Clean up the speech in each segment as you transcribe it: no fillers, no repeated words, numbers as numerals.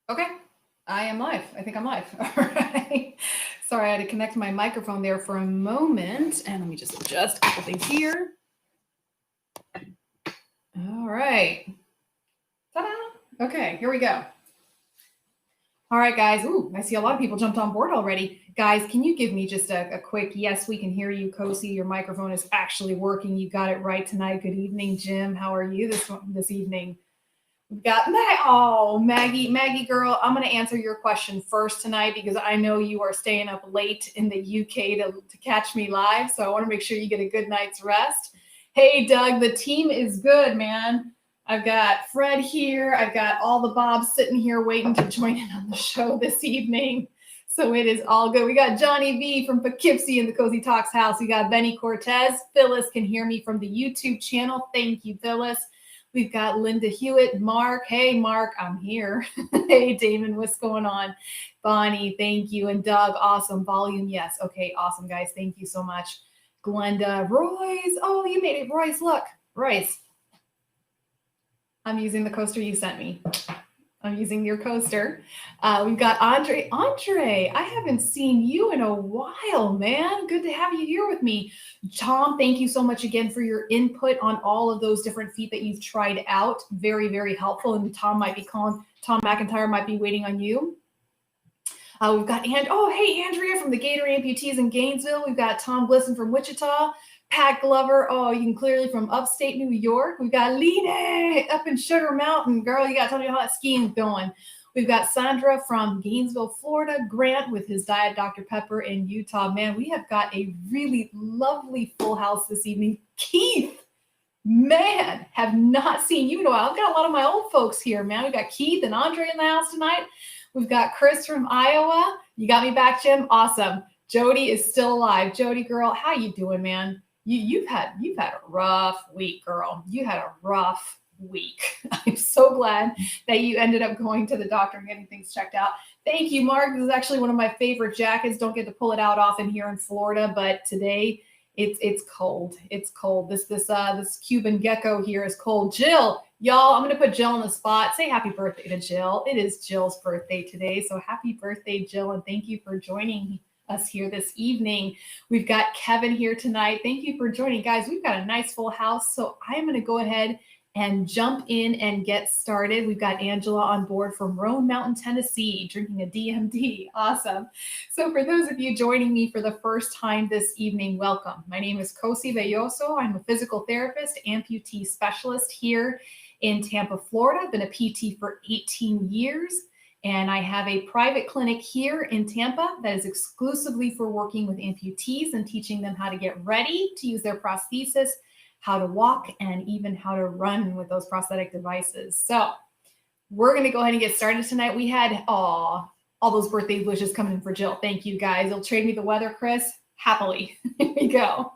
Okay, I am live. I think I'm live. All right. Sorry, I had to connect my microphone there for a moment. And let me just adjust a couple things here. All right. Ta-da. Okay, here we go. All right, guys. Ooh, I see a lot of people jumped on board already. Guys, can you give me just a quick yes, we can hear you, Kosi. Your microphone is actually working. You got it right tonight. Good evening, Jim. How are you this evening? We've got Maggie girl. I'm going to answer your question first tonight because I know you are staying up late in the UK to catch me live. So I want to make sure you get a good night's rest. Hey, Doug, the team is good, man. I've got Fred here. I've got all the Bobs sitting here waiting to join in on the show this evening. So it is all good. We got Johnny V from Poughkeepsie in the Cozy Talks house. We got Benny Cortez. Phyllis can hear me from the YouTube channel. Thank you, Phyllis. We've got Linda Hewitt, Mark. Hey, Mark, I'm here. Hey, Damon, what's going on? Bonnie, thank you. And Doug, awesome. Volume, yes. Okay, awesome, guys. Thank you so much. Glenda, Royce. Oh, you made it, Royce. Look, Royce. I'm using the coaster you sent me. I'm using your coaster. We've got Andre. Andre, I haven't seen you in a while, man. Good to have you here with me. Tom, thank you so much again for your input on all of those different feet that you've tried out. Very, very helpful. And Tom McIntyre might be waiting on you. We've got hey, Andrea from the Gator Amputees in Gainesville. We've got Tom Glisson from Wichita. Pat Glover, you can clearly from upstate New York. We've got Line up in Sugar Mountain. Girl, you got to tell me how that skiing's going. We've got Sandra from Gainesville, Florida. Grant with his Diet Dr. Pepper in Utah. Man, we have got a really lovely full house this evening. Keith, man, have not seen you in a while. I've got a lot of my old folks here, man. We've got Keith and Andre in the house tonight. We've got Chris from Iowa. You got me back, Jim? Awesome. Jody is still alive. Jody, girl, how you doing, man? You've had a rough week, girl. You had a rough week. I'm so glad that you ended up going to the doctor and getting things checked out. Thank you, Mark. This is actually one of my favorite jackets. Don't get to pull it out often here in Florida, but today it's cold. It's cold. This Cuban gecko here is cold. Jill, y'all, I'm gonna put Jill on the spot. Say happy birthday to Jill. It is Jill's birthday today, so happy birthday, Jill, and thank you for joining us here this evening. We've got Kevin here tonight. Thank you for joining, guys. We've got a nice full house, so I am going to go ahead and jump in and get started. We've got Angela on board from Roan Mountain, Tennessee, drinking a DMD. Awesome. So for those of you joining me for the first time this evening, welcome. My name is Kosi Belloso. I'm a physical therapist, amputee specialist here in Tampa, Florida. I've been a PT for 18 years. And I have a private clinic here in Tampa that is exclusively for working with amputees and teaching them how to get ready to use their prosthesis, how to walk, and even how to run with those prosthetic devices. So we're going to go ahead and get started tonight. We had all those birthday wishes coming in for Jill. Thank you, guys. You'll trade me the weather, Chris? Happily. Here we go.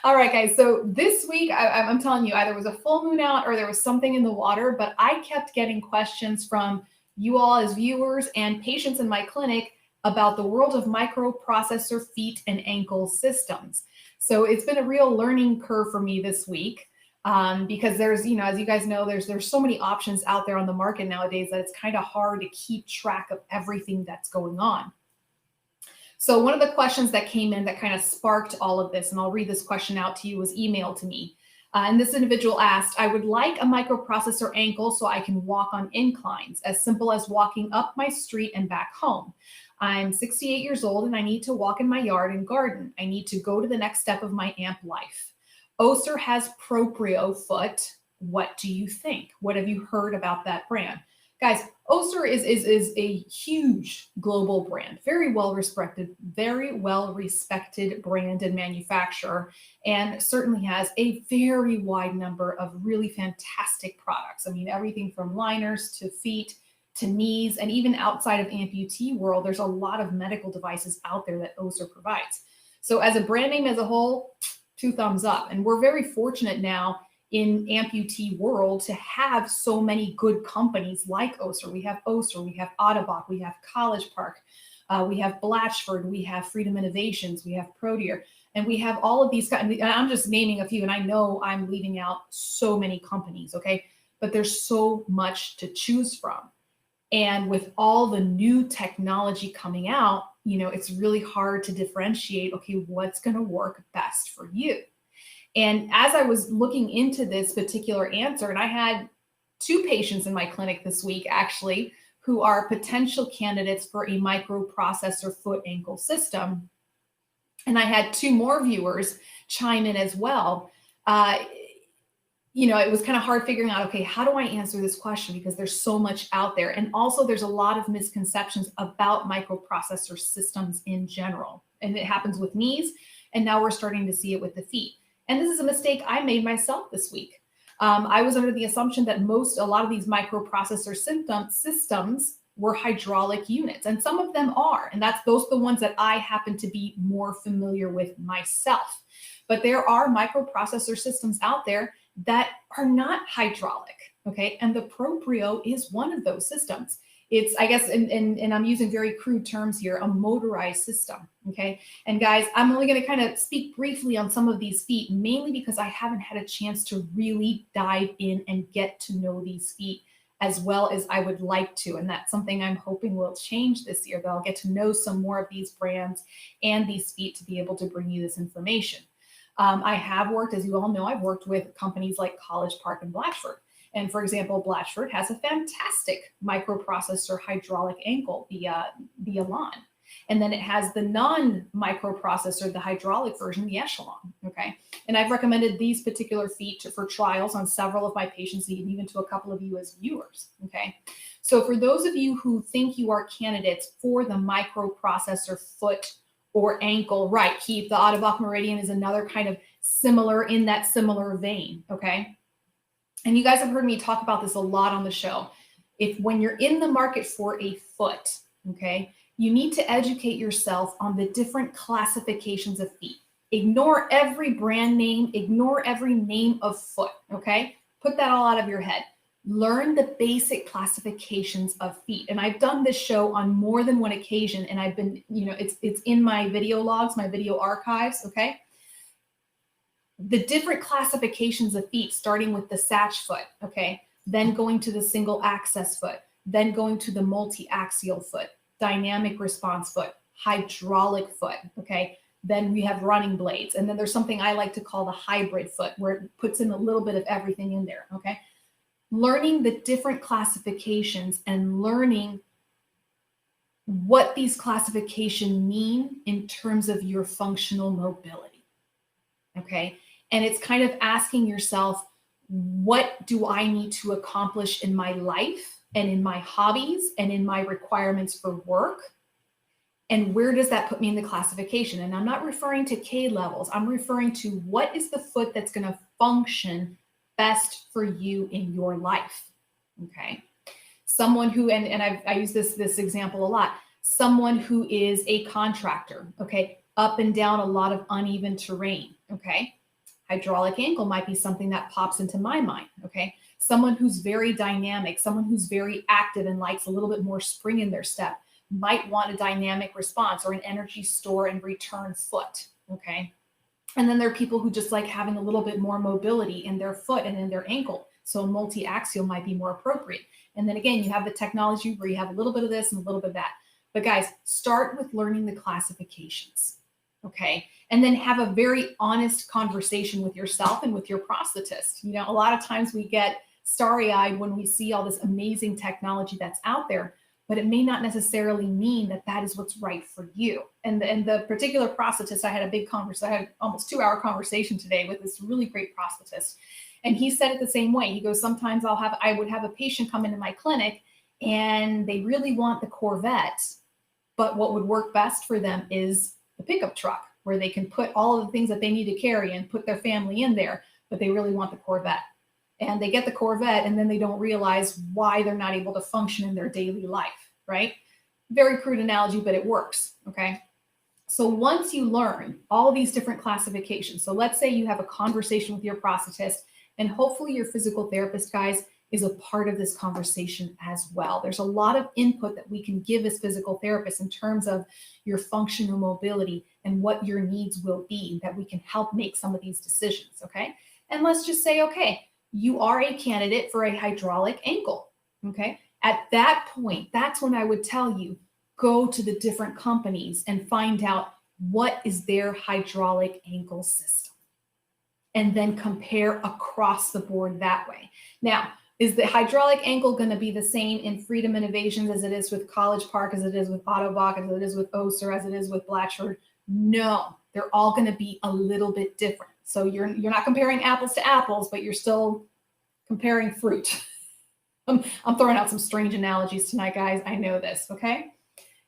All right, guys. So this week, I'm telling you, either was a full moon out or there was something in the water, but I kept getting questions from you all as viewers and patients in my clinic about the world of microprocessor feet and ankle systems. So it's been a real learning curve for me this week because there's, as you guys know, there's so many options out there on the market nowadays that it's kind of hard to keep track of everything that's going on. So one of the questions that came in that kind of sparked all of this, and I'll read this question out to you, was emailed to me. And this individual asked, I would like a microprocessor ankle so I can walk on inclines, as simple as walking up my street and back home. I'm 68 years old and I need to walk in my yard and garden. I need to go to the next step of my amp life. Oser has Proprio foot. What do you think? What have you heard about that brand? Guys, Oser is a huge global brand, very well respected brand and manufacturer, and certainly has a very wide number of really fantastic products. I mean, everything from liners to feet to knees, and even outside of amputee world, there's a lot of medical devices out there that Oser provides. So as a brand name as a whole, 2 thumbs up. And we're very fortunate now in amputee world to have so many good companies like Oser. We have Ottobock, we have College Park, we have Blatchford, we have Freedom Innovations, we have Proteer, and we have all of these. And I'm just naming a few, and I know I'm leaving out so many companies, okay? But there's so much to choose from. And with all the new technology coming out, it's really hard to differentiate, okay, what's going to work best for you. And as I was looking into this particular answer, and I had 2 patients in my clinic this week, actually, who are potential candidates for a microprocessor foot ankle system. And I had 2 more viewers chime in as well. It was kind of hard figuring out, okay, how do I answer this question? Because there's so much out there. And also there's a lot of misconceptions about microprocessor systems in general. And it happens with knees. And now we're starting to see it with the feet. And this is a mistake I made myself this week. I was under the assumption that a lot of these microprocessor systems were hydraulic units, and some of them are, and those are the ones that I happen to be more familiar with myself. But there are microprocessor systems out there that are not hydraulic, okay? And the Proprio is one of those systems. It's, I guess, and I'm using very crude terms here, a motorized system, okay? And guys, I'm only going to kind of speak briefly on some of these feet, mainly because I haven't had a chance to really dive in and get to know these feet as well as I would like to. And that's something I'm hoping will change this year, that I'll get to know some more of these brands and these feet to be able to bring you this information. I have worked, as you all know, I've worked with companies like College Park and Blatchford. And for example, Blatchford has a fantastic microprocessor hydraulic ankle, the Elan. And then it has the non-microprocessor, the hydraulic version, the Echelon, okay? And I've recommended these particular feet for trials on several of my patients, and even to a couple of you as viewers, okay? So for those of you who think you are candidates for the microprocessor foot or ankle, right, Keith, the Ottobock Meridian is another kind of similar, in that similar vein, okay? And you guys have heard me talk about this a lot on the show. When you're in the market for a foot, okay, you need to educate yourself on the different classifications of feet. Ignore every brand name, ignore every name of foot, okay? Put that all out of your head. Learn the basic classifications of feet. And I've done this show on more than one occasion, and I've been, it's in my video logs, my video archives, okay? The different classifications of feet, starting with the satch foot, okay? Then going to the single access foot, then going to the multi-axial foot, dynamic response foot, hydraulic foot, okay? Then we have running blades. And then there's something I like to call the hybrid foot, where it puts in a little bit of everything in there, okay? Learning the different classifications and learning what these classifications mean in terms of your functional mobility, okay? And it's kind of asking yourself, what do I need to accomplish in my life and in my hobbies and in my requirements for work? And where does that put me in the classification? And I'm not referring to K levels. I'm referring to what is the foot that's going to function best for you in your life, okay? Someone who, and I use this example a lot, someone who is a contractor, okay? Up and down a lot of uneven terrain, okay? Hydraulic ankle might be something that pops into my mind, okay? Someone who's very dynamic, someone who's very active and likes a little bit more spring in their step might want a dynamic response or an energy store and return foot, okay? And then there are people who just like having a little bit more mobility in their foot and in their ankle. So multi-axial might be more appropriate. And then again, you have the technology where you have a little bit of this and a little bit of that. But guys, start with learning the classifications, okay? And then have a very honest conversation with yourself and with your prosthetist. A lot of times we get starry-eyed when we see all this amazing technology that's out there, but it may not necessarily mean that that is what's right for you. And the particular prosthetist, I had a big conversation, I had almost 2-hour conversation today with this really great prosthetist. And he said it the same way. He goes, sometimes I would have a patient come into my clinic and they really want the Corvette, but what would work best for them is the pickup truck, where they can put all of the things that they need to carry and put their family in there, but they really want the Corvette. And they get the Corvette and then they don't realize why they're not able to function in their daily life, right? Very crude analogy, but it works, okay? So once you learn all these different classifications, so let's say you have a conversation with your prosthetist, and hopefully your physical therapist, guys, is a part of this conversation as well. There's a lot of input that we can give as physical therapists in terms of your functional mobility and what your needs will be, that we can help make some of these decisions, okay? And let's just say, okay, you are a candidate for a hydraulic ankle, okay? At that point, that's when I would tell you, go to the different companies and find out what is their hydraulic ankle system, and then compare across the board that way. Now, is the hydraulic ankle going to be the same in Freedom Innovations as it is with College Park, as it is with Autobach, as it is with Oster, as it is with Blatchford? No, they're all going to be a little bit different. So you're not comparing apples to apples, but you're still comparing fruit. I'm throwing out some strange analogies tonight, guys. I know this, okay?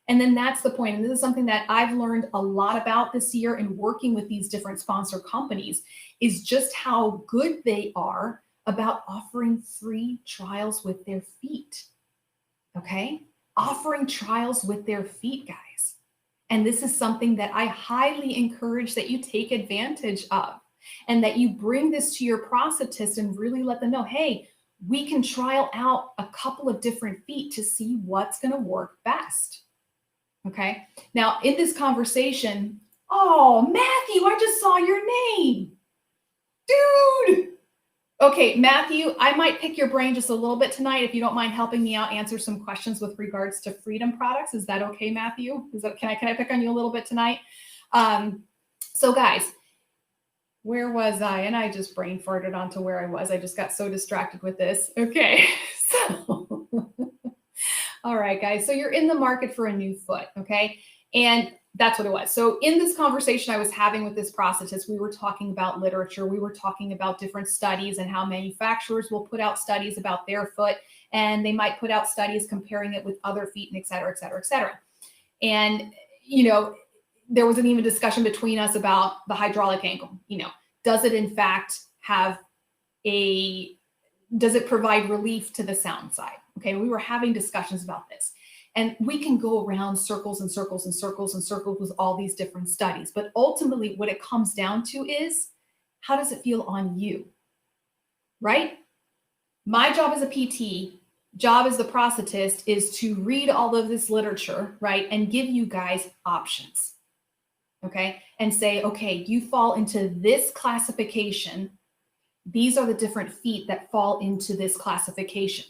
And then that's the point. And this is something that I've learned a lot about this year in working with these different sponsor companies, is just how good they are about offering free trials with their feet, okay? Offering trials with their feet, guys. And this is something that I highly encourage that you take advantage of, and that you bring this to your prosthetist and really let them know, hey, we can trial out a couple of different feet to see what's going to work best. Okay. Now, in this conversation, oh, Matthew, I just saw your name. Dude. Okay, Matthew, I might pick your brain just a little bit tonight if you don't mind helping me out answer some questions with regards to Freedom products. Is that okay, Matthew? Can I pick on you a little bit tonight? So guys, where was I? And I just brain farted onto where I was. I just got so distracted with this. Okay, so all right, guys. So you're in the market for a new foot, okay? And that's what it was. So in this conversation I was having with this prosthetist, we were talking about literature. We were talking about different studies and how manufacturers will put out studies about their foot, and they might put out studies comparing it with other feet, and et cetera, et cetera, et cetera. And, you know, there was an even discussion between us about the hydraulic ankle. You know, does it in fact does it provide relief to the sound side? Okay, we were having discussions about this. And we can go around circles and circles and circles and circles with all these different studies. But ultimately, what it comes down to is, how does it feel on you? Right? My job as a PT, job as the prosthetist, is to read all of this literature, right? And give you guys options. Okay? And say, okay, you fall into this classification. These are the different feet that fall into this classification.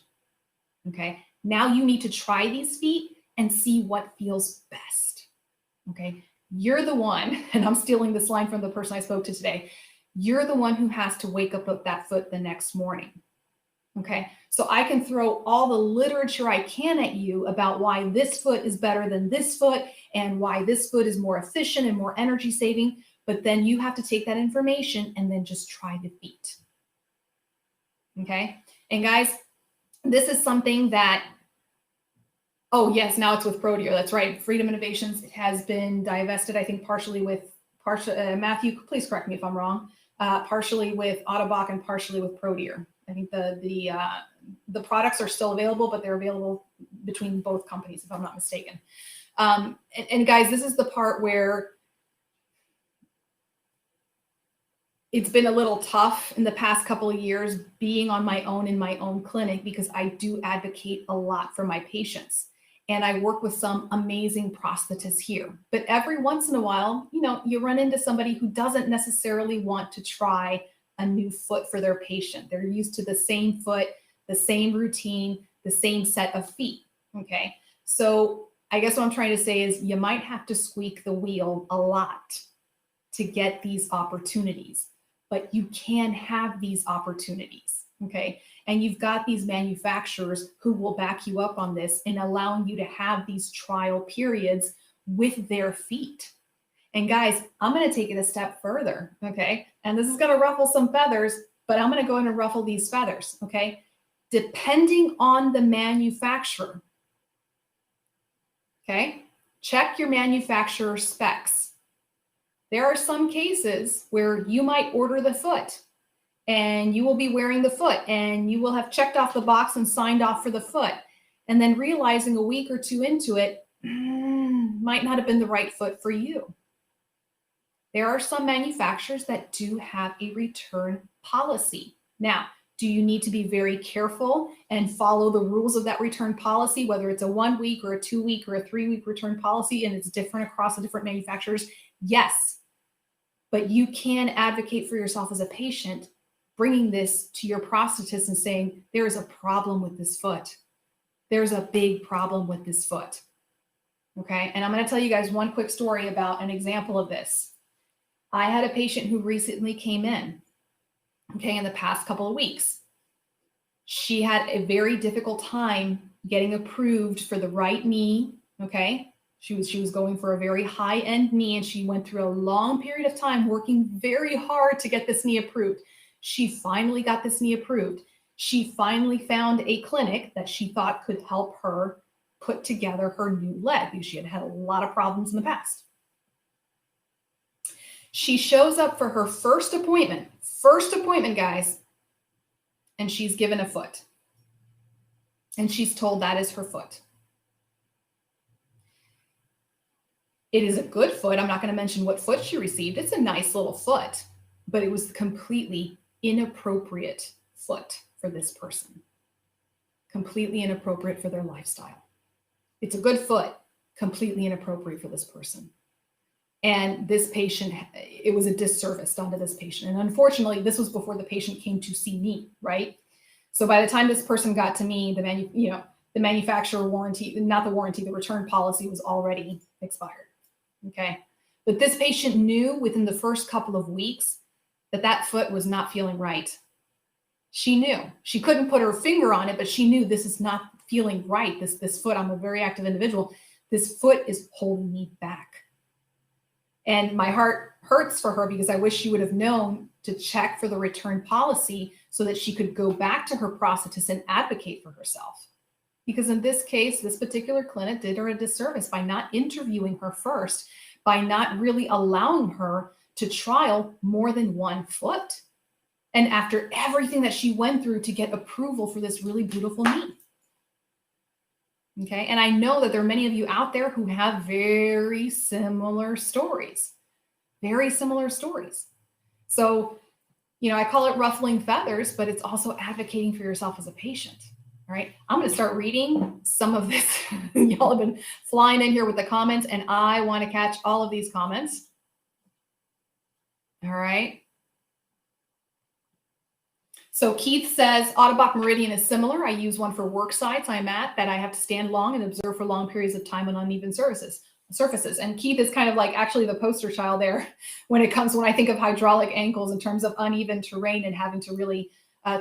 Okay? Now you need to try these feet and see what feels best, okay? You're the one, and I'm stealing this line from the person I spoke to today, you're the one who has to wake up with that foot the next morning, okay? So I can throw all the literature I can at you about why this foot is better than this foot and why this foot is more efficient and more energy saving, but then you have to take that information and then just try the feet, okay? And guys, this is something that, oh yes, now it's with Proteor. That's right. Freedom Innovations has been divested, I think, partially with Matthew, please correct me if I'm wrong. Partially with Autobach and partially with Proteor. I think the products are still available, but they're available between both companies, if I'm not mistaken. And guys, this is the part where it's been a little tough in the past couple of years being on my own in my own clinic, because I do advocate a lot for my patients. And I work with some amazing prosthetists here. But every once in a while, you know, you run into somebody who doesn't necessarily want to try a new foot for their patient. They're used to the same foot, the same routine, the same set of feet, okay? So I guess what I'm trying to say is you might have to squeak the wheel a lot to get these opportunities, but you can have these opportunities, okay? And you've got these manufacturers who will back you up on this and allowing you to have these trial periods with their feet. And guys, I'm going to take it a step further, okay? And this is going to ruffle some feathers, but I'm going to go in and ruffle these feathers, okay? Depending on the manufacturer, okay? Check your manufacturer specs. There are some cases where you might order the foot and you will be wearing the foot and you will have checked off the box and signed off for the foot. And then realizing a week or two into it, might not have been the right foot for you. There are some manufacturers that do have a return policy. Now, do you need to be very careful and follow the rules of that return policy, whether it's a 1 week or a 2 week or a 3 week return policy and it's different across the different manufacturers? Yes, but you can advocate for yourself as a patient, bringing this to your prosthetist and saying, there is a problem with this foot. there's a big problem with this foot. Okay. And I'm going to tell you guys one quick story about an example of this. I had a patient who recently came in, okay, in the past couple of weeks. She had a very difficult time getting approved for the right knee. Okay. She was going for a very high-end knee, and she went through a long period of time working very hard to get this knee approved. She finally got this knee approved. She finally found a clinic that she thought could help her put together her new leg because she had had a lot of problems in the past. She shows up for her first appointment, guys, and she's given a foot. And she's told that is her foot. It is a good foot. I'm not going to mention what foot she received. It's a nice little foot, but it was completely inappropriate foot for this person. Completely inappropriate for their lifestyle. It's a good foot, completely inappropriate for this person. And this patient, it was a disservice done to this patient. And unfortunately, this was before the patient came to see me, right? So by the time this person got to me, the manufacturer warranty, not the warranty, the return policy was already expired. Okay. But this patient knew within the first couple of weeks that that foot was not feeling right. She knew. She couldn't put her finger on it, but she knew this is not feeling right. This foot, I'm a very active individual. This foot is holding me back. And my heart hurts for her because I wish she would have known to check for the return policy so that she could go back to her prosthetist and advocate for herself. Because in this case, this particular clinic did her a disservice by not interviewing her first, by not really allowing her to trial more than one foot. And after everything that she went through to get approval for this really beautiful knee. Okay. And I know that there are many of you out there who have very similar stories, So, I call it ruffling feathers, but it's also advocating for yourself as a patient. All right. I'm going to start reading some of this. Y'all have been flying in here with the comments, and I want to catch all of these comments. All right. So Keith says, Ottobock Meridian is similar. I use one for work sites I'm at that I have to stand long and observe for long periods of time on uneven surfaces. And Keith is kind of like actually the poster child there when I think of hydraulic ankles in terms of uneven terrain and having to really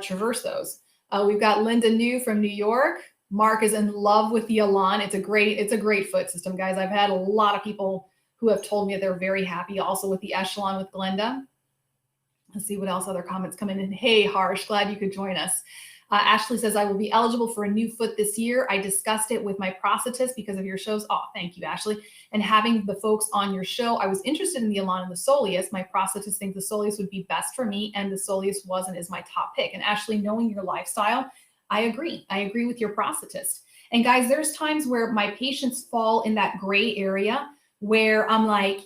traverse those. We've got Linda New from New York. Mark is in love with the Elan. It's a great foot system, guys. I've had a lot of people who have told me that they're very happy also with the Echelon with Glenda. Let's see what else other comments come in. And hey, Harsh, glad you could join us. Ashley says, I will be eligible for a new foot this year. I discussed it with my prosthetist because of your shows. Oh, thank you, Ashley. And having the folks on your show, I was interested in the Elan and the Soleus. My prosthetist thinks the Soleus would be best for me, and the Soleus was and is my top pick. And Ashley, knowing your lifestyle, I agree. I agree with your prosthetist. And guys, there's times where my patients fall in that gray area where I'm like,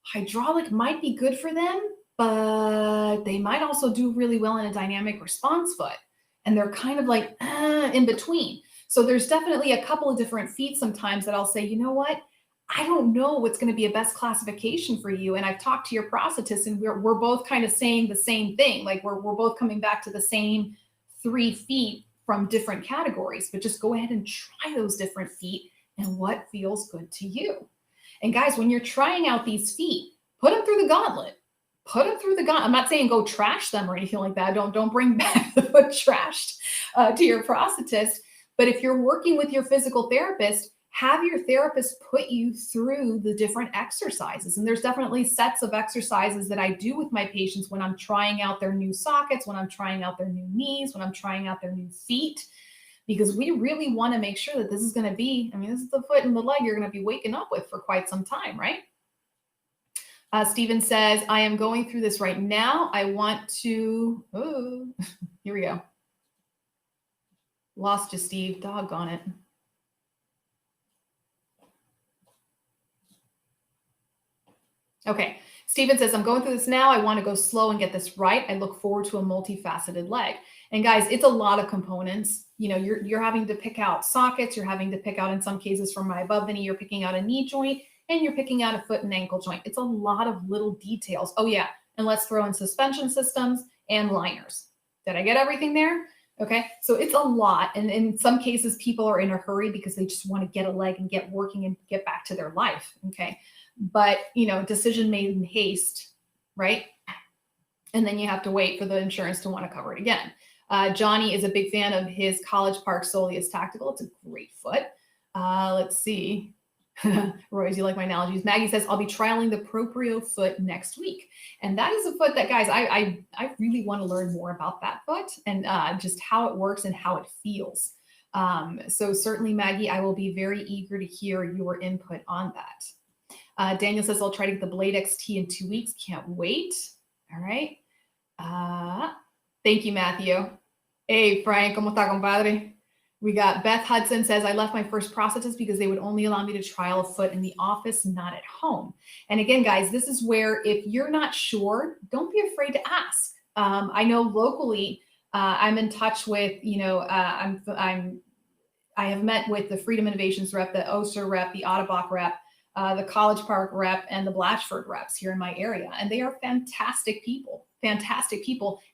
hydraulic might be good for them, but they might also do really well in a dynamic response foot. And they're kind of like in between. So there's definitely a couple of different feet sometimes that I'll say, you know what? I don't know what's going to be a best classification for you. And I've talked to your prosthetist, and we're both kind of saying the same thing. Like we're both coming back to the same 3 feet from different categories, but just go ahead and try those different feet and what feels good to you. And guys, when you're trying out these feet, put them through the gauntlet. I'm not saying go trash them or anything like that. Don't bring back the foot trashed to your prosthetist. But if you're working with your physical therapist, have your therapist put you through the different exercises. And there's definitely sets of exercises that I do with my patients when I'm trying out their new sockets, when I'm trying out their new knees, when I'm trying out their new feet, because we really want to make sure that this is going to be, this is the foot and the leg you're going to be waking up with for quite some time, right? Stephen says, I am going through this right now. I want to, here we go. Lost you, Steve. Doggone it. Okay. Stephen says, I'm going through this now. I want to go slow and get this right. I look forward to a multifaceted leg. And guys, it's a lot of components. You're having to pick out sockets. You're having to pick out, in some cases, from my above the knee, you're picking out a knee joint, and you're picking out a foot and ankle joint. It's a lot of little details. Oh yeah. And let's throw in suspension systems and liners. Did I get everything there? Okay. So it's a lot. And in some cases, people are in a hurry because they just want to get a leg and get working and get back to their life. Okay. But, decision made in haste, right? And then you have to wait for the insurance to want to cover it again. Johnny is a big fan of his College Park Soleus Tactical. It's a great foot. Let's see. Royce, you like my analogies. Maggie says, I'll be trialing the Proprio foot next week. And that is a foot that, guys, I really want to learn more about that foot and just how it works and how it feels. So certainly, Maggie, I will be very eager to hear your input on that. Daniel says, I'll try to get the Blade XT in 2 weeks. Can't wait. All right. Thank you, Matthew. Hey, Frank, ¿cómo está, compadre? We got Beth Hudson says, I left my first prosthetist because they would only allow me to trial a foot in the office, not at home. And again, guys, this is where if you're not sure, don't be afraid to ask. I know locally, I'm in touch with, I have met with the Freedom Innovations rep, the Oster rep, the Otterbach rep, the College Park rep, and the Blatchford reps here in my area. And they are fantastic people,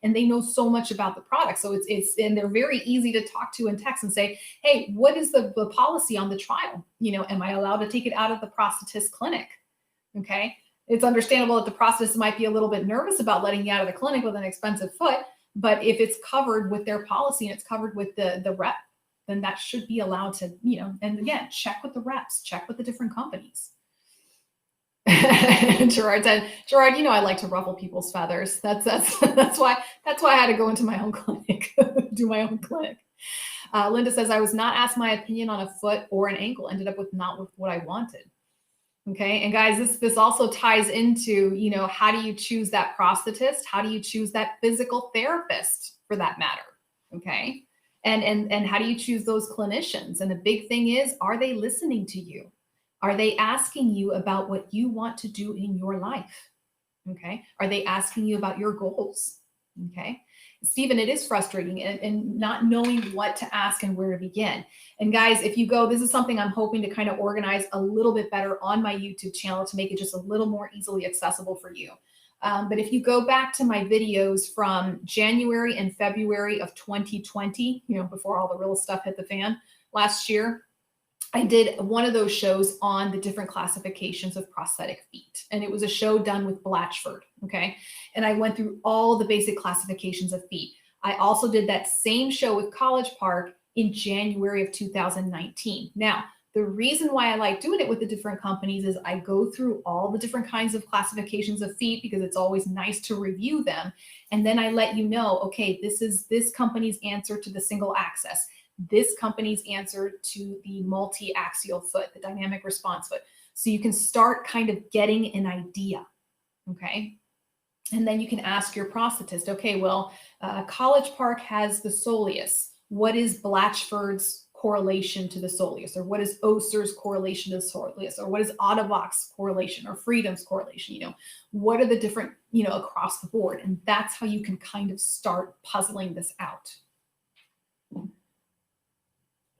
and they know so much about the product. So and they're very easy to talk to and text and say, hey, what is the policy on the trial? Am I allowed to take it out of the prosthetist clinic? Okay. It's understandable that the prosthetist might be a little bit nervous about letting you out of the clinic with an expensive foot, but if it's covered with their policy and it's covered with the rep, then that should be allowed to, and again, check with the reps, check with the different companies. Gerard said, Gerard, I like to ruffle people's feathers. That's why I had to go into my own clinic, do my own clinic. Linda says, I was not asked my opinion on a foot or an ankle, ended up with not with what I wanted. Okay. And guys, this also ties into, how do you choose that prosthetist? How do you choose that physical therapist for that matter? Okay. And how do you choose those clinicians? And the big thing is, are they listening to you? Are they asking you about what you want to do in your life? Okay. Are they asking you about your goals? Okay. Stephen, it is frustrating and not knowing what to ask and where to begin. And guys, if you go, this is something I'm hoping to kind of organize a little bit better on my YouTube channel to make it just a little more easily accessible for you. But if you go back to my videos from January and February of 2020, before all the real stuff hit the fan last year, I did one of those shows on the different classifications of prosthetic feet. And it was a show done with Blatchford. Okay. And I went through all the basic classifications of feet. I also did that same show with College Park in January of 2019. Now, the reason why I like doing it with the different companies is I go through all the different kinds of classifications of feet because it's always nice to review them. And then I let you know, okay, this is this company's answer to the single access. This company's answer to the multi-axial foot, the dynamic response foot. So you can start kind of getting an idea, okay? And then you can ask your prosthetist, okay, well, College Park has the soleus. What is Blatchford's correlation to the soleus? Or what is Oster's correlation to the soleus? Or what is Otterbach's correlation or Freedom's correlation? What are the different, across the board? And that's how you can kind of start puzzling this out.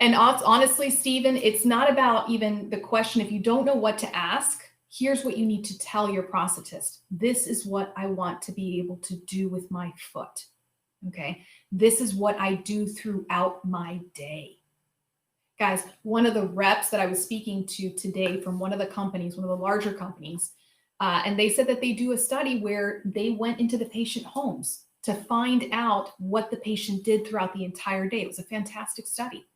And honestly, Stephen, it's not about even the question. If you don't know what to ask, here's what you need to tell your prosthetist. This is what I want to be able to do with my foot. Okay. This is what I do throughout my day. Guys, one of the reps that I was speaking to today from one of the companies, one of the larger companies, and they said that they do a study where they went into the patient homes to find out what the patient did throughout the entire day. It was a fantastic study.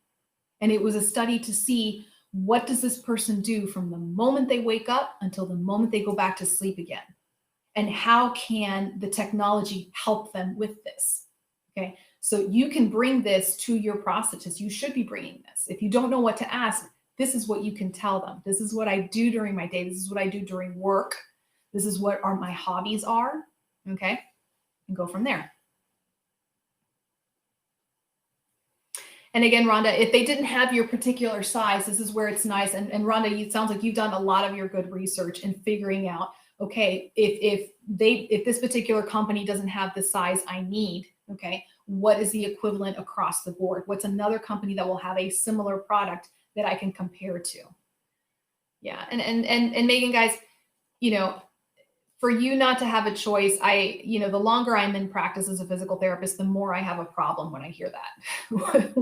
And it was a study to see what does this person do from the moment they wake up until the moment they go back to sleep again. And how can the technology help them with this? Okay, so you can bring this to your prosthetist. You should be bringing this. If you don't know what to ask, this is what you can tell them. This is what I do during my day. This is what I do during work. This is what my hobbies are. Okay, and go from there. And again, Rhonda, if they didn't have your particular size, this is where it's nice. And Rhonda, it sounds like you've done a lot of your good research in figuring out, okay, if this particular company doesn't have the size I need, okay, what is the equivalent across the board? What's another company that will have a similar product that I can compare to? Yeah, and Megan, guys, For you not to have a choice, the longer I'm in practice as a physical therapist, the more I have a problem when I hear that.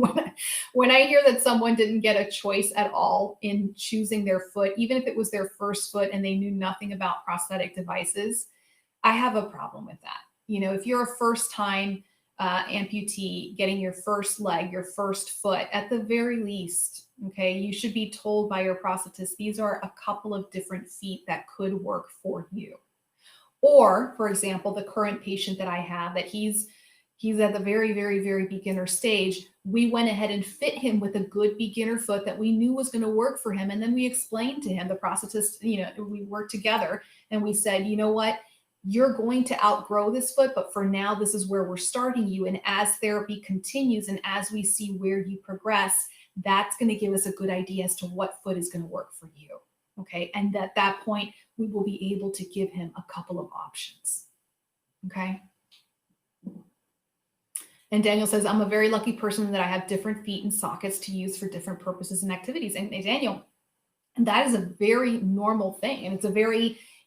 when I hear that someone didn't get a choice at all in choosing their foot, even if it was their first foot and they knew nothing about prosthetic devices, I have a problem with that. If you're a first time amputee getting your first leg, your first foot, at the very least, okay, you should be told by your prosthetist, these are a couple of different feet that could work for you. Or, for example, the current patient that I have, that he's at the very, very, very beginner stage. We went ahead and fit him with a good beginner foot that we knew was going to work for him. And then we explained to him, the prosthetist, we worked together and we said, you know what? You're going to outgrow this foot, but for now, this is where we're starting you. And as therapy continues and as we see where you progress, that's going to give us a good idea as to what foot is going to work for you. Okay. And at that point, we will be able to give him a couple of options. Okay. And Daniel says, I'm a very lucky person that I have different feet and sockets to use for different purposes and activities. And Daniel, that is a very normal thing. And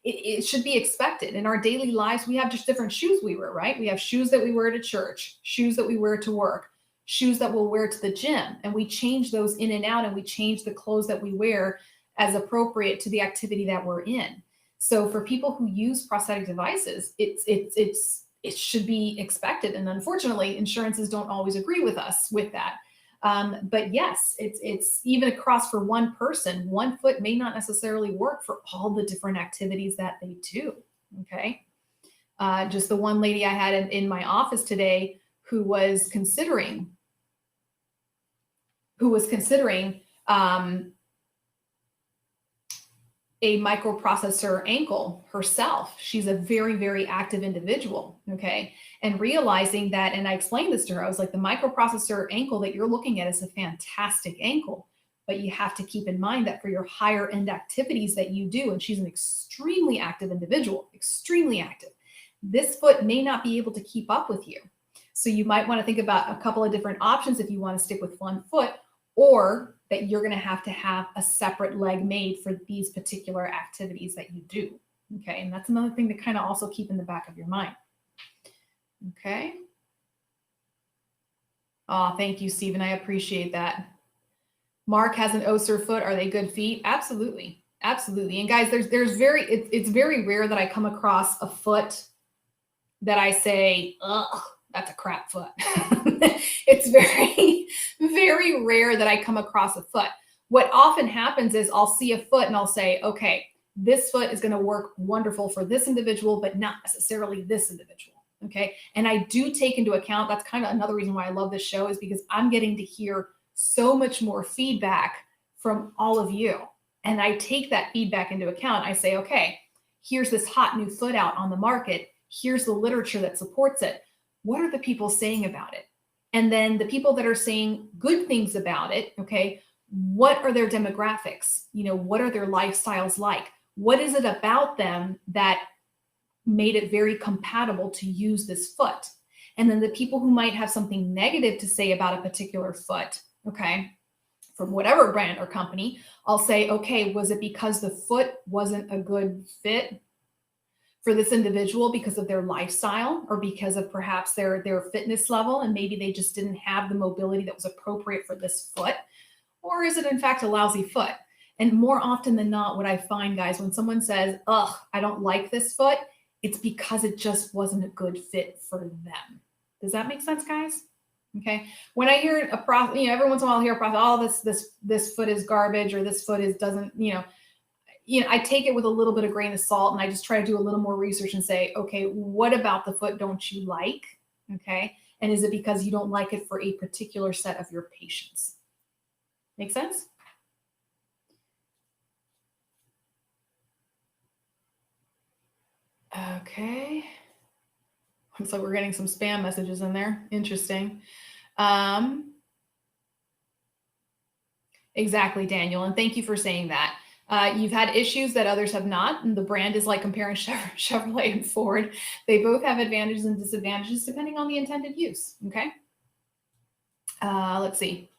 it should be expected. In our daily lives, we have just different shoes we wear, right? We have shoes that we wear to church, shoes that we wear to work, shoes that we'll wear to the gym. And we change those in and out, and we change the clothes that we wear as appropriate to the activity that we're in. So for people who use prosthetic devices, it should be expected. And unfortunately, insurances don't always agree with us with that. But yes, it's even across for one person, one foot may not necessarily work for all the different activities that they do. Okay. Just the one lady I had in my office today who was considering a microprocessor ankle herself. She's a very, very active individual. Okay. And realizing that, and I explained this to her, I was like, the microprocessor ankle that you're looking at is a fantastic ankle, but you have to keep in mind that for your higher end activities that you do, and she's an extremely active individual, extremely active, this foot may not be able to keep up with you. So you might want to think about a couple of different options if you want to stick with one foot, or that you're going to have a separate leg made for these particular activities that you do. Okay. And that's another thing to kind of also keep in the back of your mind. Okay. Oh, thank you, Stephen. I appreciate that. Mark has an Oser foot. Are they good feet? Absolutely. Absolutely. And guys, it's very rare that I come across a foot that I say, ugh, that's a crap foot. It's very, very rare that I come across a foot. What often happens is I'll see a foot and I'll say, okay, this foot is going to work wonderful for this individual, but not necessarily this individual. Okay. And I do take into account, that's kind of another reason why I love this show, is because I'm getting to hear so much more feedback from all of you. And I take that feedback into account. I say, okay, here's this hot new foot out on the market. Here's the literature that supports it. What are the people saying about it? And then the people that are saying good things about it, okay, what are their demographics? What are their lifestyles like? What is it about them that made it very compatible to use this foot? And then the people who might have something negative to say about a particular foot, okay, from whatever brand or company, I'll say, okay, was it because the foot wasn't a good fit for this individual because of their lifestyle, or because of perhaps their fitness level, and maybe they just didn't have the mobility that was appropriate for this foot? Or is it in fact a lousy foot? And more often than not, what I find, guys, when someone says, ugh, I don't like this foot, it's because it just wasn't a good fit for them. Does that make sense, guys? Okay. When I hear every once in a while I hear a prophet, oh, this foot is garbage, or this foot doesn't, I take it with a little bit of grain of salt, and I just try to do a little more research and say, okay, what about the foot don't you like? Okay. And is it because you don't like it for a particular set of your patients? Make sense? Okay. Looks like we're getting some spam messages in there. Interesting. Exactly, Daniel. And thank you for saying that. You've had issues that others have not. And the brand is like comparing Chevrolet and Ford. They both have advantages and disadvantages depending on the intended use. Okay. Let's see.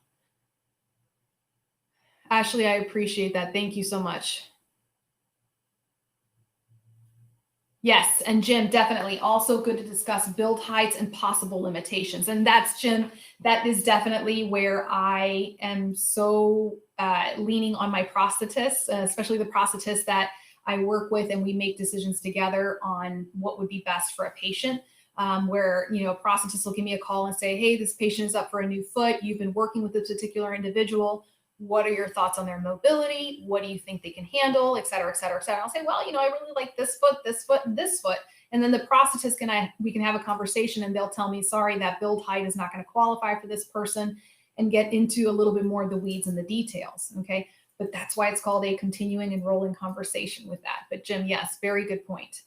Ashley, I appreciate that. Thank you so much. Yes, and Jim, definitely also good to discuss build heights and possible limitations. And that's Jim, that is definitely where I am so leaning on my prosthetists, especially the prosthetists that I work with, and we make decisions together on what would be best for a patient. Where a prosthetist will give me a call and say, "Hey, this patient is up for a new foot. You've been working with this particular individual. What are your thoughts on their mobility? What do you think they can handle, et cetera, et cetera, et cetera?" I'll say, "Well, I really like this foot, and this foot." And then the prosthetist we can have a conversation, and they'll tell me, "Sorry, that build height is not going to qualify for this person," and get into a little bit more of the weeds and the details. Okay. But that's why it's called a continuing and rolling conversation with that. But Jim, yes, very good point.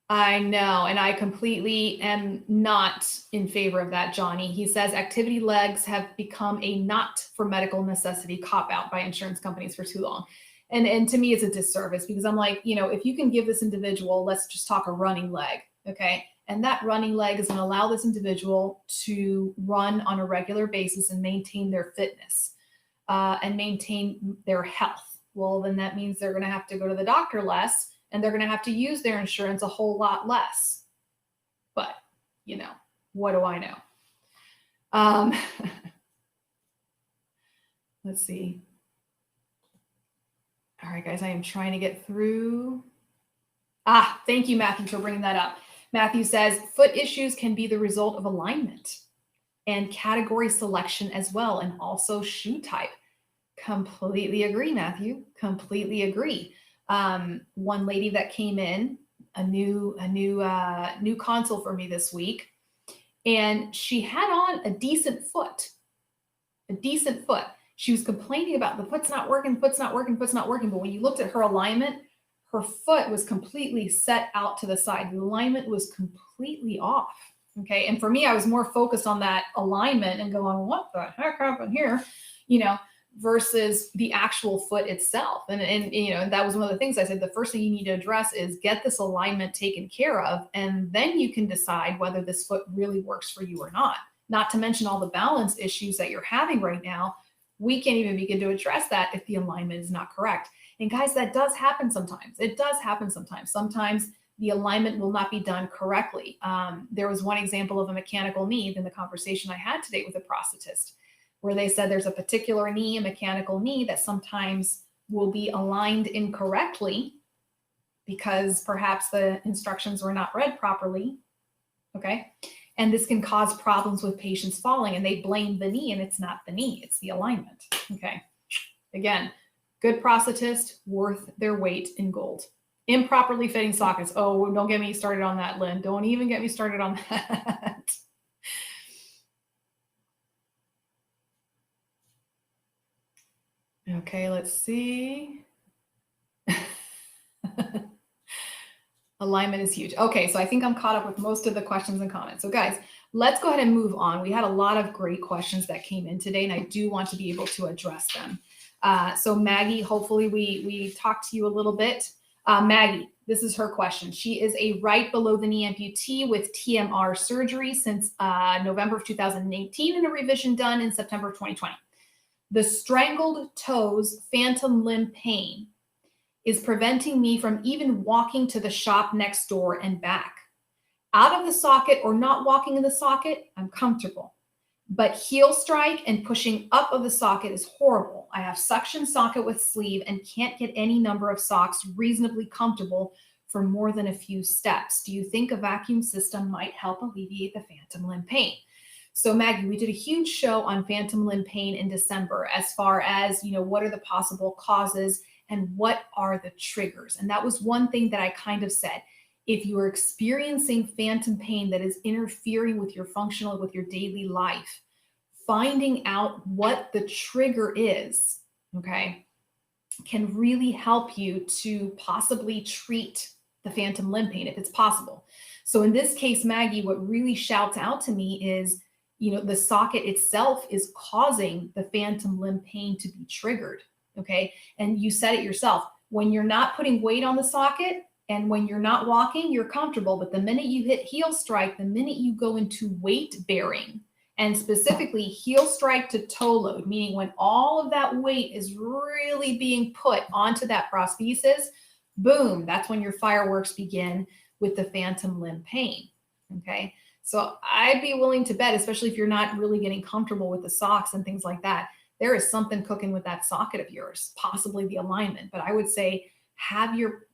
I know, and I completely am not in favor of that, Johnny. He says activity legs have become a not for medical necessity cop out by insurance companies for too long. And to me, it's a disservice because I'm like, if you can give this individual, let's just talk a running leg, okay? And that running leg is going to allow this individual to run on a regular basis and maintain their fitness and maintain their health. Well, then that means they're going to have to go to the doctor less, and they're going to have to use their insurance a whole lot less. But, what do I know? Let's see. All right, guys, I am trying to get through. Thank you, Matthew, for bringing that up. Matthew says, foot issues can be the result of alignment and category selection as well, and also shoe type. Completely agree, Matthew. Completely agree. One lady that came in, a new console for me this week, and she had on a decent foot. She was complaining about the foot's not working. But when you looked at her alignment, her foot was completely set out to the side. The alignment was completely off. Okay. And for me, I was more focused on that alignment and going, what the heck happened here? Versus the actual foot itself. And that was one of the things I said, the first thing you need to address is get this alignment taken care of. And then you can decide whether this foot really works for you or not to mention all the balance issues that you're having right now. We can't even begin to address that if the alignment is not correct. And guys, that does happen sometimes. It does happen sometimes. Sometimes the alignment will not be done correctly. There was one example of a mechanical knee in the conversation I had today with a prosthetist, where they said there's a particular knee, a mechanical knee, that sometimes will be aligned incorrectly because perhaps the instructions were not read properly. Okay. And this can cause problems with patients falling, and they blame the knee, and it's not the knee, it's the alignment. Okay. Again, good prosthetist, worth their weight in gold. Improperly fitting sockets. Oh, don't get me started on that, Lynn. Don't even get me started on that. Okay, let's see. Alignment is huge. Okay, so I think I'm caught up with most of the questions and comments. So guys, let's go ahead and move on. We had a lot of great questions that came in today, and I do want to be able to address them. So Maggie, hopefully we talked to you a little bit. Maggie, this is her question. She is a right below the knee amputee with TMR surgery since November of 2018 and a revision done in September of 2020. The strangled toes phantom limb pain is preventing me from even walking to the shop next door and back. Out of the socket or not walking in the socket, I'm comfortable. But heel strike and pushing up of the socket is horrible. I have suction socket with sleeve and can't get any number of socks reasonably comfortable for more than a few steps. Do you think a vacuum system might help alleviate the phantom limb pain? So Maggie, we did a huge show on phantom limb pain in December as far as, what are the possible causes and what are the triggers? And that was one thing that I kind of said. If you are experiencing phantom pain that is interfering with your daily life, finding out what the trigger is, okay, can really help you to possibly treat the phantom limb pain if it's possible. So in this case, Maggie, what really shouts out to me is, the socket itself is causing the phantom limb pain to be triggered. Okay. And you said it yourself, when you're not putting weight on the socket and when you're not walking, you're comfortable. But the minute you hit heel strike, the minute you go into weight bearing, and specifically heel strike to toe load, meaning when all of that weight is really being put onto that prosthesis, boom, that's when your fireworks begin with the phantom limb pain. Okay. So I'd be willing to bet, especially if you're not really getting comfortable with the socks and things like that, there is something cooking with that socket of yours, possibly the alignment. But I would say have your,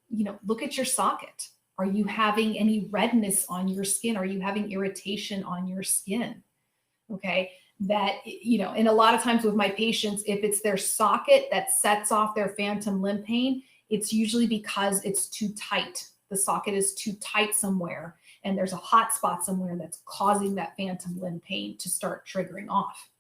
look at your socket. Are you having any redness on your skin? Are you having irritation on your skin? Okay. That, and a lot of times with my patients, if it's their socket that sets off their phantom limb pain, it's usually because it's too tight. The socket is too tight somewhere, and there's a hot spot somewhere that's causing that phantom limb pain to start triggering off.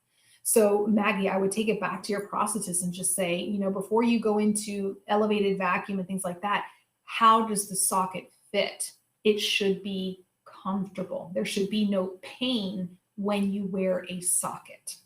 So Maggie, I would take it back to your prosthetist and just say, before you go into elevated vacuum and things like that, how does the socket fit? It should be comfortable. There should be no pain when you wear a socket.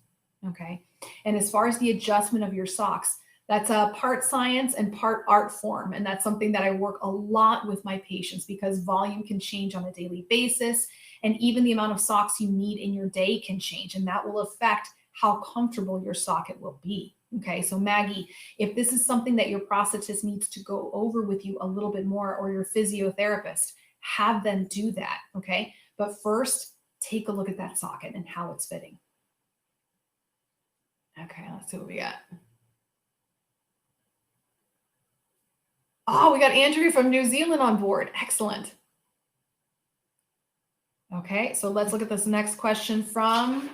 Okay. And as far as the adjustment of your socks, that's a part science and part art form. And that's something that I work a lot with my patients because volume can change on a daily basis. And even the amount of socks you need in your day can change. And that will affect how comfortable your socket will be. Okay. So Maggie, if this is something that your prosthetist needs to go over with you a little bit more, or your physiotherapist, have them do that. Okay. But first, take a look at that socket and how it's fitting. Okay, let's see what we got. Oh, we got Andrea from New Zealand on board. Excellent. Okay, so let's look at this next question from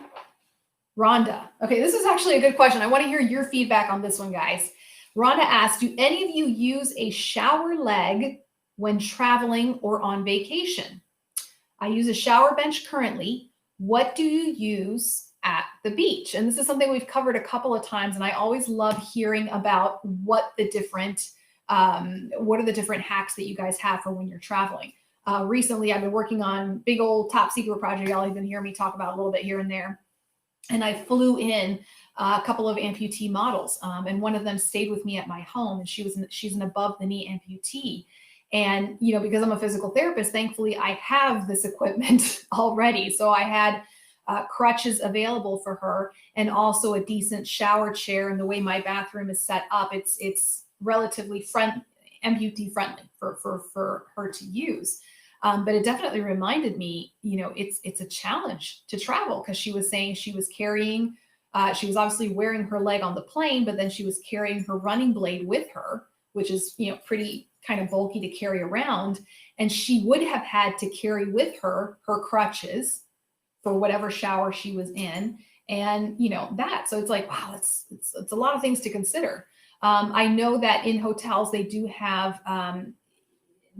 Rhonda. Okay, this is actually a good question. I want to hear your feedback on this one, guys. Rhonda asked, do any of you use a shower leg when traveling or on vacation? I use a shower bench currently. What do you use at the beach? And this is something we've covered a couple of times, and I always love hearing about what are the different hacks that you guys have for when you're traveling. Recently, I've been working on big old top secret project. Y'all even hear me talk about a little bit here and there. And I flew in a couple of amputee models, and one of them stayed with me at my home, and she's an above the knee amputee. And, because I'm a physical therapist, thankfully I have this equipment already. So I had crutches available for her, and also a decent shower chair. And the way my bathroom is set up, it's relatively amputee friendly for her to use. But it definitely reminded me, it's a challenge to travel, because she was saying she was carrying, she was obviously wearing her leg on the plane, but then she was carrying her running blade with her, which is, pretty kind of bulky to carry around. And she would have had to carry with her crutches for whatever shower she was in. And, that, so it's like, wow, it's a lot of things to consider. I know that in hotels, they do have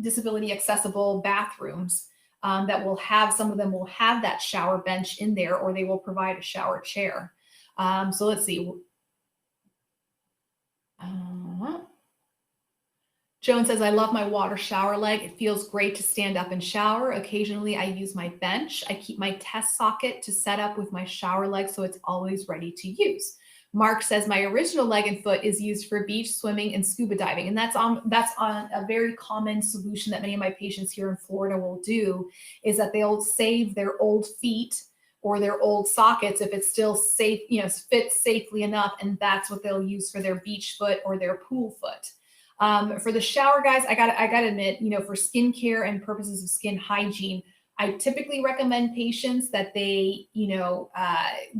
disability accessible bathrooms that will have, some of them will have that shower bench in there, or they will provide a shower chair. So let's see. Joan says, I love my water shower leg. It feels great to stand up and shower. Occasionally I use my bench. I keep my test socket to set up with my shower leg, so it's always ready to use. Mark says, my original leg and foot is used for beach swimming and scuba diving. And that's on a very common solution that many of my patients here in Florida will do, is that they'll save their old feet or their old sockets if it's still safe, fits safely enough. And that's what they'll use for their beach foot or their pool foot. For the shower, guys, I gotta admit, for skincare and purposes of skin hygiene, I typically recommend patients that they,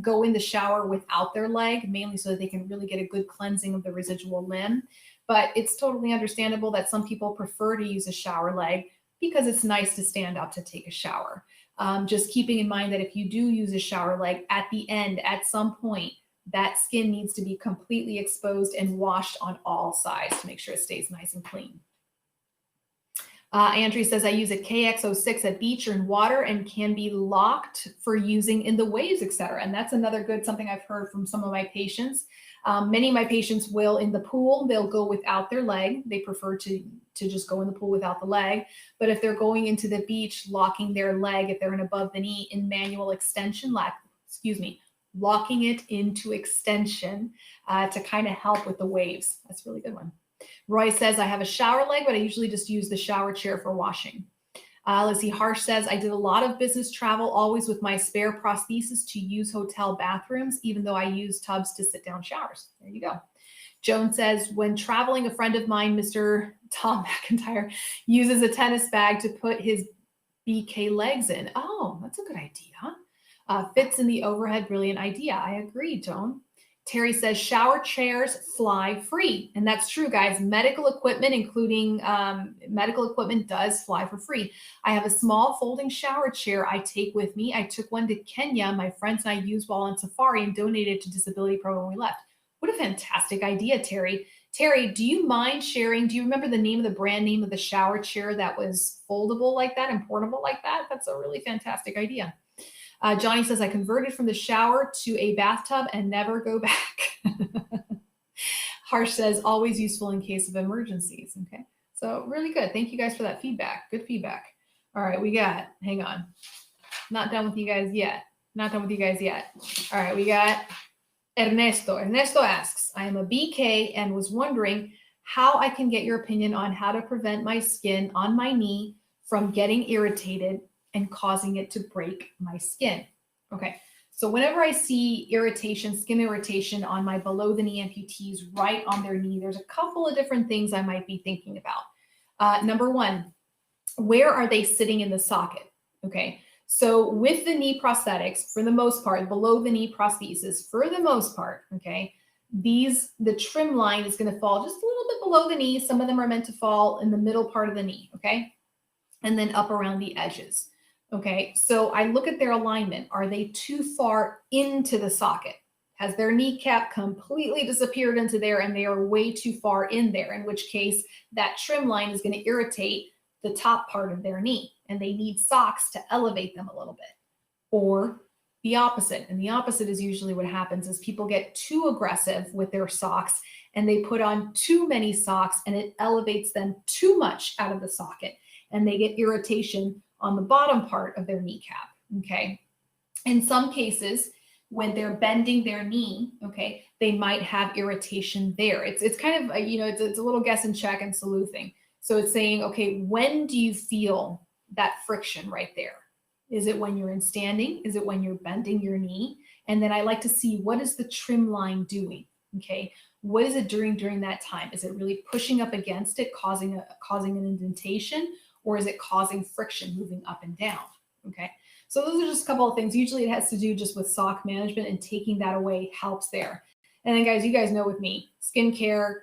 go in the shower without their leg, mainly so that they can really get a good cleansing of the residual limb. But it's totally understandable that some people prefer to use a shower leg because it's nice to stand up to take a shower. Just keeping in mind that if you do use a shower leg, at the end, at some point, that skin needs to be completely exposed and washed on all sides to make sure it stays nice and clean. Andrea says, I use a KX06 at beach or in water and can be locked for using in the waves, etc. And that's another good, something I've heard from some of my patients. Many of my patients will, in the pool, they'll go without their leg. They prefer to just go in the pool without the leg. But if they're going into the beach, locking their leg, if they're in above the knee in manual extension, locking it into extension to kind of help with the waves. That's a really good one. Roy says, I have a shower leg, but I usually just use the shower chair for washing. Let's see. Harsh says, I did a lot of business travel, always with my spare prosthesis to use hotel bathrooms, even though I use tubs to sit down showers. There you go. Joan says, when traveling, a friend of mine, Mr. Tom McIntyre, uses a tennis bag to put his BK legs in. Oh, that's a good idea. Fits in the overhead. Brilliant idea. I agree, Joan. Terry says shower chairs fly free. And that's true, guys. Medical equipment, including medical equipment, does fly for free. I have a small folding shower chair I take with me. I took one to Kenya. My friends and I used while on safari and donated to Disability Pro when we left. What a fantastic idea, Terry. Terry, do you mind sharing? Do you remember the name of the brand name of the shower chair that was foldable like that and portable like that? That's a really fantastic idea. Johnny says, I converted from the shower to a bathtub and never go back. Harsh says, always useful in case of emergencies. Okay, so really good. Thank you guys for that feedback. Good feedback. All right, we got, hang on. Not done with you guys yet. Not done with you guys yet. All right, we got Ernesto. Ernesto asks, I am a BK and was wondering how I can get your opinion on how to prevent my skin on my knee from getting irritated and causing it to break my skin. Okay, so whenever I see irritation, skin irritation on my below the knee amputees right on their knee, there's a couple of different things I might be thinking about. Number one, where are they sitting in the socket? Okay, so with the knee prosthetics, for the most part, below the knee prosthesis, for the most part, okay, the trim line is going to fall just a little bit below the knee. Some of them are meant to fall in the middle part of the knee, okay, and then up around the edges. Okay, so I look at their alignment. Are they too far into the socket? Has their kneecap completely disappeared into there and they are way too far in there, in which case that trim line is going to irritate the top part of their knee and they need socks to elevate them a little bit. Or the opposite. And the opposite is usually what happens is people get too aggressive with their socks and they put on too many socks and it elevates them too much out of the socket and they get irritation on the bottom part of their kneecap, okay? In some cases, when they're bending their knee, okay, they might have irritation there. It's kind of, it's a little guess and check and sleuthing. So it's saying, okay, when do you feel that friction right there? Is it when you're in standing? Is it when you're bending your knee? And then I like to see, what is the trim line doing, okay? What is it during that time? Is it really pushing up against it, causing an indentation? Or is it causing friction moving up and down? Okay, so those are just a couple of things. Usually it has to do just with sock management and taking that away helps there. And then guys, you guys know with me, skincare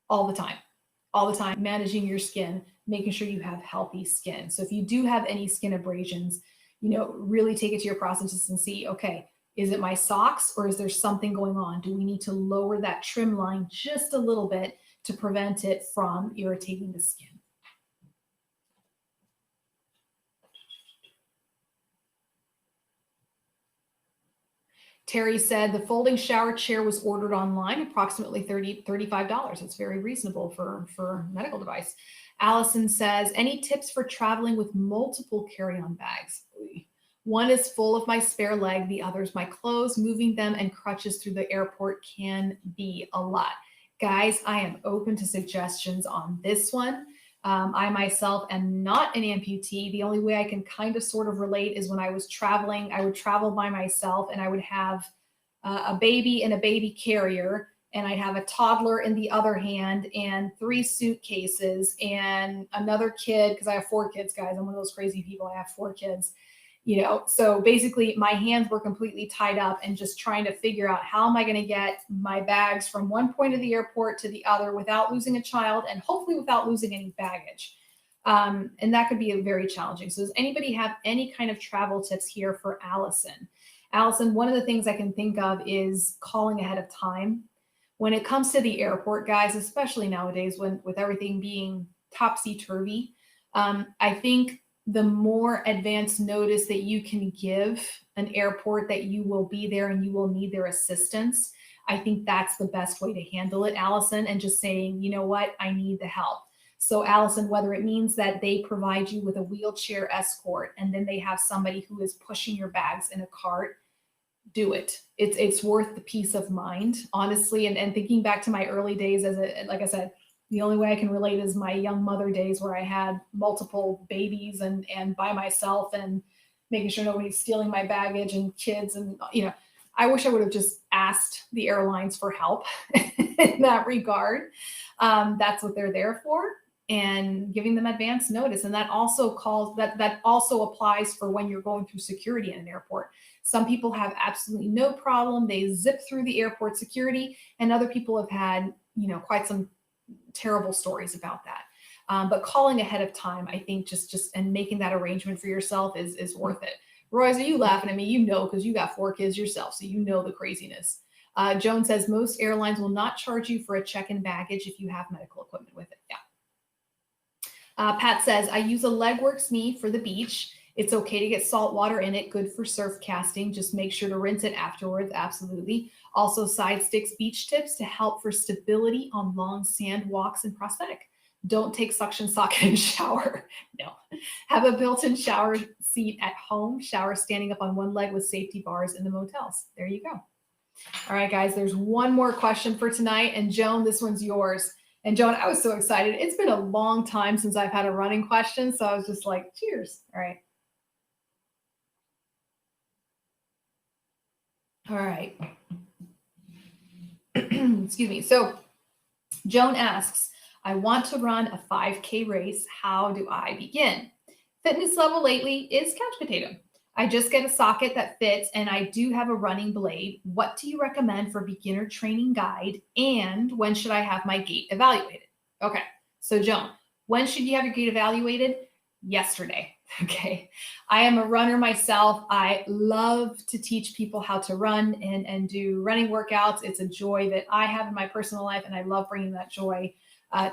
all the time, managing your skin, making sure you have healthy skin. So if you do have any skin abrasions, really take it to your prosthetist and see, okay, is it my socks or is there something going on? Do we need to lower that trim line just a little bit to prevent it from irritating the skin? Terry said the folding shower chair was ordered online, approximately $35. It's very reasonable for a medical device. Allison says, any tips for traveling with multiple carry-on bags? One is full of my spare leg, the other is my clothes. Moving them and crutches through the airport can be a lot. Guys, I am open to suggestions on this one. I myself am not an amputee. The only way I can kind of sort of relate is when I was traveling, I would travel by myself and I would have a baby in a baby carrier and I'd have a toddler in the other hand and 3 suitcases and another kid, because I have 4 kids, guys. I'm one of those crazy people. I have 4 kids. So basically my hands were completely tied up and just trying to figure out how am I going to get my bags from one point of the airport to the other without losing a child and hopefully without losing any baggage. And that could be very challenging. So does anybody have any kind of travel tips here for Allison? Allison, one of the things I can think of is calling ahead of time. When it comes to the airport, guys, especially nowadays with everything being topsy-turvy, I think the more advanced notice that you can give an airport that you will be there and you will need their assistance, I think that's the best way to handle it, Allison, and just saying, you know what, I need the help. So Allison, whether it means that they provide you with a wheelchair escort and then they have somebody who is pushing your bags in a cart, do it. It's worth the peace of mind, honestly. And thinking back to my early days like I said, the only way I can relate is my young mother days where I had multiple babies and by myself and making sure nobody's stealing my baggage and kids and, I wish I would have just asked the airlines for help in that regard. That's what they're there for, and giving them advance notice. And that also applies for when you're going through security in an airport. Some people have absolutely no problem. They zip through the airport security, and other people have had, quite some terrible stories about that. But calling ahead of time, I think just and making that arrangement for yourself is worth it. Royce, are you laughing at me? Because you got 4 kids yourself, so the craziness. Joan says most airlines will not charge you for a check-in baggage if you have medical equipment with it. Yeah. Pat says, I use a Legworks knee for the beach. It's okay to get salt water in it. Good for surf casting. Just make sure to rinse it afterwards. Absolutely. Also, Side Sticks beach tips to help for stability on long sand walks and prosthetic. Don't take suction sock and shower. No. Have a built-in shower seat at home. Shower standing up on one leg with safety bars in the motels. There you go. All right, guys, there's one more question for tonight. And Joan, this one's yours. And Joan, I was so excited. It's been a long time since I've had a running question. So I was just like, cheers. All right. All right. Excuse me. So Joan asks, I want to run a 5K race. How do I begin? Fitness level lately is couch potato. I just get a socket that fits and I do have a running blade. What do you recommend for beginner training guide? And when should I have my gait evaluated? Okay. So Joan, when should you have your gait evaluated? Yesterday. Okay. I am a runner myself. I love to teach people how to run and do running workouts. It's a joy that I have in my personal life, and I love bringing that joy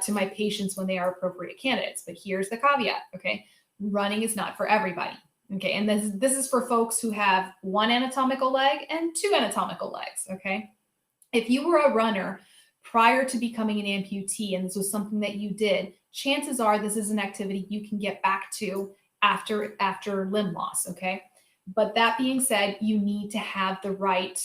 to my patients when they are appropriate candidates. But here's the caveat. Okay. Running is not for everybody. Okay. And this is for folks who have 1 anatomical leg and 2 anatomical legs. Okay. If you were a runner prior to becoming an amputee, and this was something that you did, chances are this is an activity you can get back to after limb loss. Okay. But that being said, you need to have the right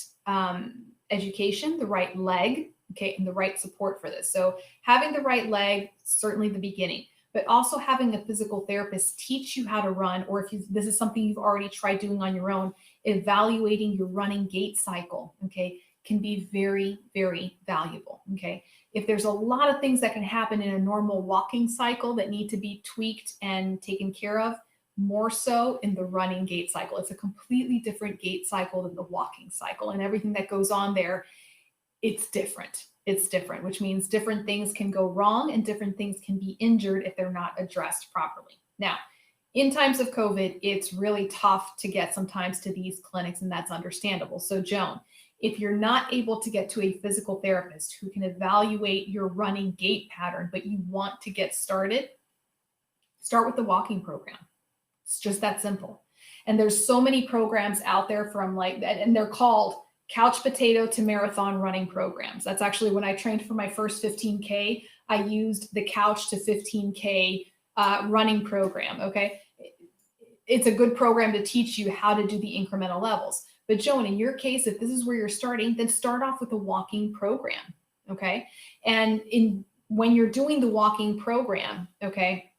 education, the right leg, okay, and the right support for this. So having the right leg, certainly the beginning, but also having a physical therapist teach you how to run, or if this is something you've already tried doing on your own, evaluating your running gait cycle, okay, can be very, very valuable. Okay. If there's a lot of things that can happen in a normal walking cycle that need to be tweaked and taken care of, more so in the running gait cycle. It's a completely different gait cycle than the walking cycle, and everything that goes on there, it's different. It's different, which means different things can go wrong and different things can be injured if they're not addressed properly. Now, in times of COVID, it's really tough to get sometimes to these clinics, and that's understandable. So Joan, if you're not able to get to a physical therapist who can evaluate your running gait pattern, but you want to get started, start with the walking program. It's just that simple. And there's so many programs out there from and they're called couch potato to marathon running programs. That's actually when I trained for my first 15K, I used the couch to 15K running program. Okay. It's a good program to teach you how to do the incremental levels. But Joan, in your case, if this is where you're starting, then start off with a walking program. Okay. And when you're doing the walking program, okay,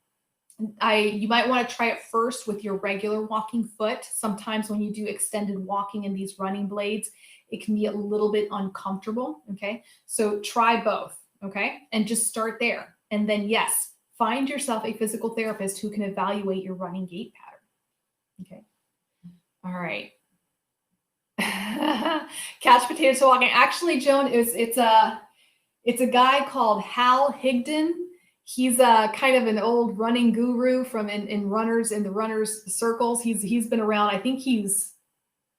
you might want to try it first with your regular walking foot. Sometimes when you do extended walking in these running blades, it can be a little bit uncomfortable. Okay. So try both. Okay. And just start there. And then yes, find yourself a physical therapist who can evaluate your running gait pattern. Okay. All right. Couch potato to walking. Actually, Joan, it's a guy called Hal Higdon. He's kind of an old running guru from in the runners circles. He's been around. I think he's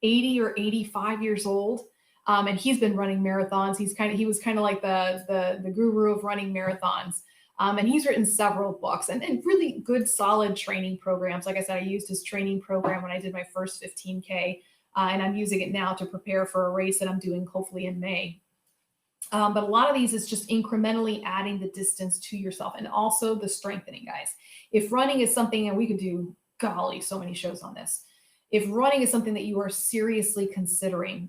80 or 85 years old, and he's been running marathons. He was kind of like the guru of running marathons, and he's written several books and really good solid training programs. Like I said, I used his training program when I did my first 15K, and I'm using it now to prepare for a race that I'm doing hopefully in May. But a lot of these is just incrementally adding the distance to yourself, and also the strengthening, guys. If running is something, and we could do, golly, so many shows on this. If running is something that you are seriously considering,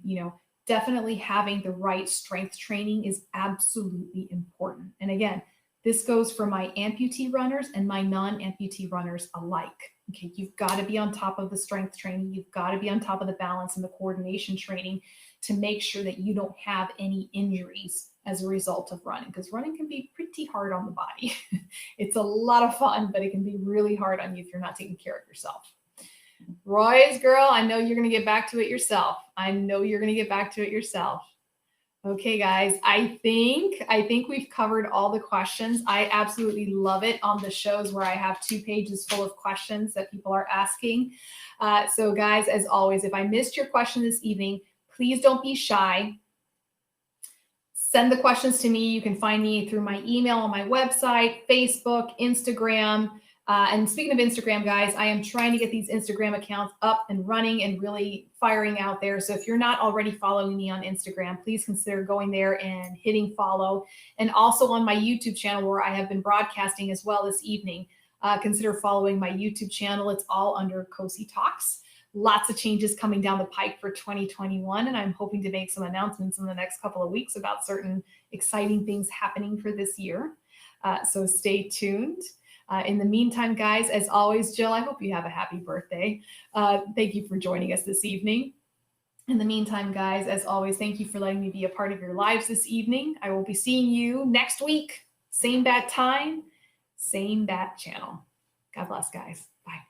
definitely having the right strength training is absolutely important. And again, This goes for my amputee runners and my non-amputee runners alike. Okay, you've got to be on top of the strength training. You've got to be on top of the balance and the coordination training to make sure that you don't have any injuries as a result of running, because running can be pretty hard on the body. It's a lot of fun, but it can be really hard on you if you're not taking care of yourself. Roy's girl, I know you're going to get back to it yourself. I know you're going to get back to it yourself. Okay, guys, I think we've covered all the questions. I absolutely love it on the shows where I have 2 pages full of questions that people are asking. So guys, as always, if I missed your question this evening, please don't be shy. Send the questions to me. You can find me through my email on my website, Facebook, Instagram. And speaking of Instagram, guys, I am trying to get these Instagram accounts up and running and really firing out there. So if you're not already following me on Instagram, please consider going there and hitting follow. And also on my YouTube channel, where I have been broadcasting as well this evening, consider following my YouTube channel. It's all under Cozy Talks. Lots of changes coming down the pike for 2021, and I'm hoping to make some announcements in the next couple of weeks about certain exciting things happening for this year. So stay tuned. In the meantime, guys, as always, Jill, I hope you have a happy birthday. Thank you for joining us this evening. In the meantime, guys, as always, thank you for letting me be a part of your lives this evening. I will be seeing you next week. Same bat time, same bat channel. God bless, guys. Bye.